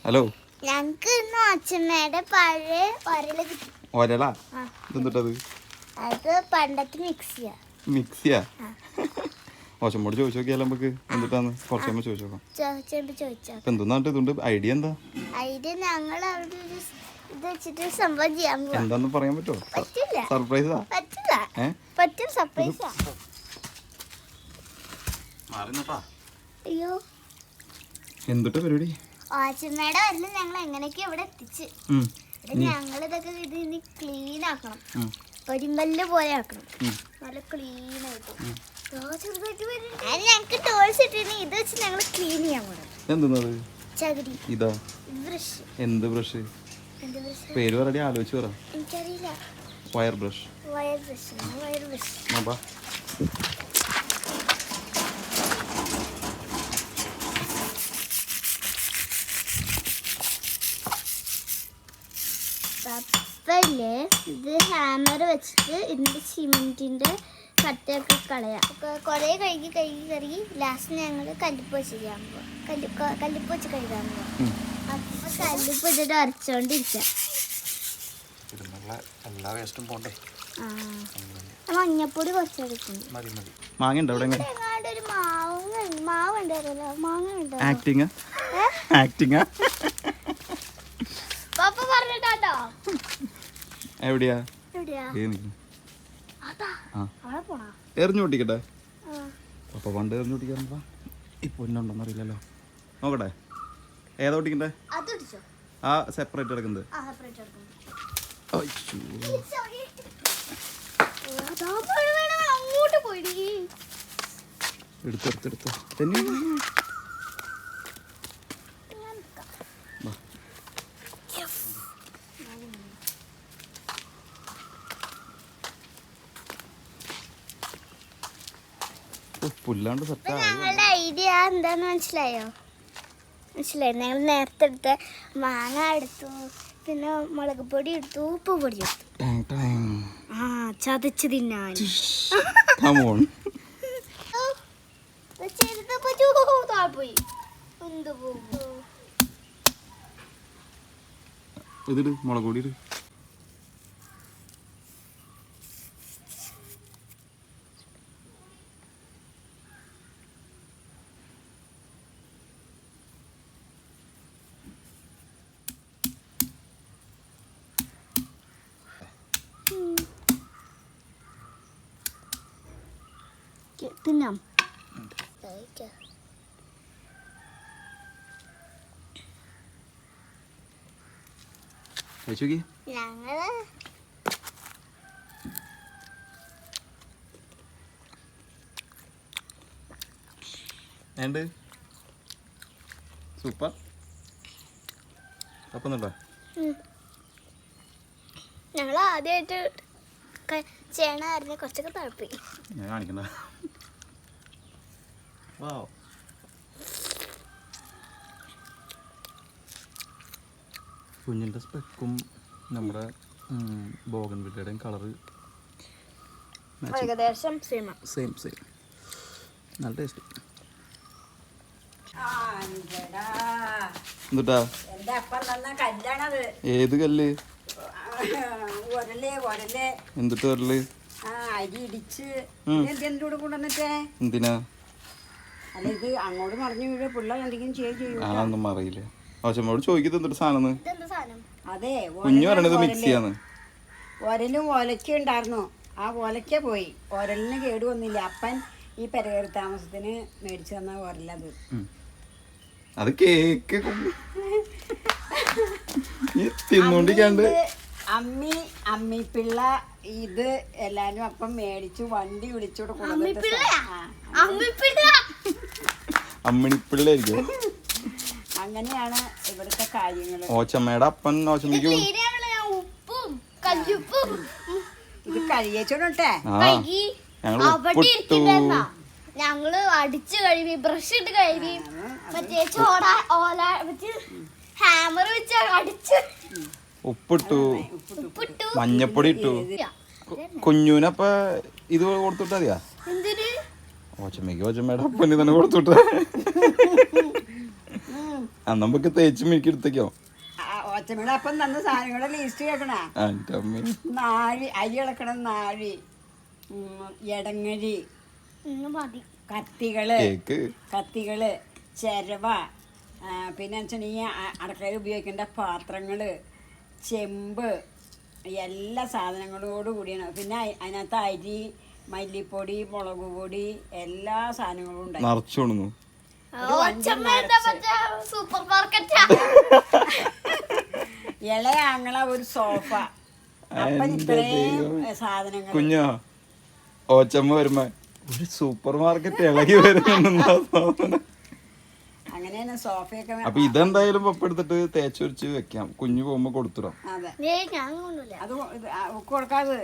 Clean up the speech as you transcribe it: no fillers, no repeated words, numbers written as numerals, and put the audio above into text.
Hello, ഞങ്ങക്ക് ഇന്ന് അച്ഛമ്മയുടെ പഴയ ഒരലാ ഇതെന്തിട്ടത്? അത് പണ്ടത്തെ മിക്സിയാ? ഓച്ചമ്മോട് ചോദിച്ചു നോക്കിയാലോ നമുക്ക് എന്തിട്ടാന്ന് കുറച്ചുമ്പോ ചോദിച്ചു നോക്കാം. എന്തെന്നാട്ട് ഇതുണ്ട് ഐഡിയ എന്താ? ഐഡിയ ഞങ്ങൾ അവിടെ ഇത് വെച്ചിട്ട് സംഭവം ചെയ്യാൻ പോവാ. എന്താന്ന് പറയാൻ പറ്റുമോ? പറ്റില്ല. സർപ്രൈസാ? പറ്റില്ല. പറ്റും, സർപ്രൈസാ. അയ്യോ, എന്തിട്ട് പരിപാടി? അച്ഛമ്മയുടെ വരല് ഞങ്ങൾ എങ്ങനെയൊക്കെ ഇവിടെ എത്തിച്ച്. ഞങ്ങൾ ഇതൊക്കെ ഇത് ഇനി ക്ലീൻ ആക്കണം, പരിമ്പല്ല് പോലെ ആക്കണം, നല്ല ക്ലീൻ ആയിട്ട്. ഞങ്ങക്ക് ടോൾസ് ഇട്ടിന് ഇത് വെച്ച് ഞങ്ങൾ ക്ലീൻ ചെയ്യാൻ പോകണം. എന്തെന്നത്? ചകിരി. ഇതാ ബ്രഷ്. എന്ത് ബ്രഷ്? പേര് പറയടി, ആലോചിച്ച് പറ. എനിക്കറിയില്ല. Wire brush. Wire brush. Wire brush. അപ്പല്ലേ ഇത് ഹാമർ വെച്ചിട്ട് ഇതിന്റെ സിമെന്റിന്റെ കട്ടയൊക്കെ കളയാം. കുറെ കഴുകി ലാസ്റ്റ് ഞങ്ങൾ കല്ലിപ്പ് വെച്ച് ചെയ്യാൻ പോവാം. കല്ലിപ്പ് വെച്ച് കഴുകാൻ പോവാം. അപ്പൊ കല്ലിപ്പ് ഇട്ടിട്ട് അരച്ചോണ്ടിരിക്കാം. മഞ്ഞപ്പൊടി കുറച്ചെടുക്കും. മാങ്ങ ഉണ്ടോ? ഒരു മാവ് ഉണ്ടായിരുന്നല്ലോ, മാങ്ങ ഉണ്ടോ? ആക്ടിങ് പപ്പ പറഞ്ഞിട്ടോ. എവിടെയാ? എറിഞ്ഞു പൊട്ടിക്കട്ടെ. അപ്പൊ പണ്ട് എറിഞ്ഞു പൊട്ടിക്കാറുണ്ടോ? ഇപ്പൊ ഉണ്ടോന്ന് അറിയില്ലല്ലോ. നോക്കട്ടെ, ഏതാ പൊട്ടിക്കണ്ടേ? ആ സെപ്പറേറ്റ് എടുക്കുന്നത്. അങ്ങോട്ട് പോയി എടുത്തെടുത്തെടുത്തോ തന്നെ. പുല്ലാണ്ട് ഞങ്ങളുടെ ഐഡിയ എന്താന്ന് മനസ്സിലായി. ഞങ്ങൾ നേരത്തെ എടുത്ത മാങ്ങ എടുത്തു, പിന്നെ മുളക് പൊടി എടുത്തു, ഉപ്പ് പൊടി എടുത്തു. ചതച്ച് തിന്നാൻ ഇതിട്, മുളക് പൊടി ഇട്. തിന്നാം. ഞങ്ങള് സൂപ്പർ. അപ്പം ഞങ്ങൾ ആദ്യമായിട്ട് ചെയ്യണമായിരുന്നു, കുറച്ചൊക്കെ തഴപ്പി. ഞാൻ കാണിക്കണ്ട. കുഞ്ഞിൻ്റെ സ്പെക്കും നമ്മുടെ ബോഗൺവില്ലയുടെയും കളറ് ഏകദേശം സെയിം. നല്ല ടേസ്റ്റ്. എന്നിട്ടാ ഏത് കല്ല്? എന്തിട്ട് വരല്? എന്തിനാ? ഒന്നും അറിയില്ല. ആവശ്യമോട് ചോദിക്കുന്നത് എന്തൊരു സാധനം? അതെ, കുഞ്ഞു പറയണത് മിക്സിയാന്ന്. ഒരലും ഒലക്ക ഉണ്ടായിരുന്നു. ആ ഒലക്ക പോയി. ഒരലിന് കേട് വന്നില്ല. അപ്പൻ ഈ പെരകേറി താമസത്തിന് മേടിച്ചു തന്ന ഒരലത്. അത് കേക്ക് തിന്നോണ്ടിരിക്കാണ്ട് അമ്മിപ്പിള്ള ഇത് എല്ലാരും അപ്പം മേടിച്ചു വണ്ടി വിളിച്ചോട് അമ്മിണിപ്പിള്ളായിരിക്കും. അങ്ങനെയാണ് ഇവിടുത്തെ കാര്യങ്ങൾ. ഓച്ചമ്മയുടെ അപ്പൻ ഓച്ചമ്മയ്ക്ക് ഇത് കഴിയച്ചോട്ടെ. ഞങ്ങള് അടിച്ചു കഴുകി, ബ്രഷ് ഇട്ട് കഴുകി, മറ്റേ ചോട ഓല ഹാമർ വെച്ച് അടിച്ച് ഉപ്പിട്ടു, മഞ്ഞപ്പൊടി ഇട്ടു. കുഞ്ഞൂനപ്പ ഇത് കൊടുത്തിട്ടാ മതിയാ? ഓച്ചമ്മയ്ക്ക് ഓച്ചമ്മയുടെ അപ്പന് തന്നെ കൊടുത്തിട്ട. നമുക്ക് തേച്ച് മിനിക്ക് എടുത്തേക്കോ. ഒച്ചമീട് അപ്പം തന്ന സാധനങ്ങളുടെ ലിസ്റ്റ് കേൾക്കണ. എൻ്റെ അമ്മ. നാഴി, അരി ഇളക്കണം, നാഴി, എടങ്ങഴി, മതി, കത്തികള്, കേക്ക്, കത്തികള്, ചിരവ, പിന്നെ വെച്ചിട്ടുണ്ടെങ്കിൽ അടുക്കളയിൽ ഉപയോഗിക്കേണ്ട പാത്രങ്ങള്, ചെമ്പ്, എല്ലാ സാധനങ്ങളോട് കൂടിയാണ്. പിന്നെ അതിനകത്ത് അരി, മല്ലിപ്പൊടി, മുളക് പൊടി, എല്ലാ സാധനങ്ങളും ഉണ്ടായി. നിറച്ചു കൊണ്ടു. സൂപ്പർ മാർക്കറ്റാ. ഇളയ ആങ്ങള ഒരു സോഫ, അപ്പൻ ഇത്രയും സാധനങ്ങൾ. കുഞ്ഞോ ഓച്ചമ്മ വരുമ്പോ ഒരു സൂപ്പർ മാർക്കറ്റ് ഇളകി വരുന്നുണ്ട്. അങ്ങനെയാണ് സോഫയൊക്കെ. അപ്പൊ ഇതെന്തായാലും പപ്പ എടുത്തിട്ട് തേച്ചൊരിച്ച് വെക്കാം, കുഞ്ഞു പോകുമ്പോ കൊടുത്തിടാം. അതെ, ഞാൻ കൊണ്ടുല്ല, അത് കൊടുക്കാതെ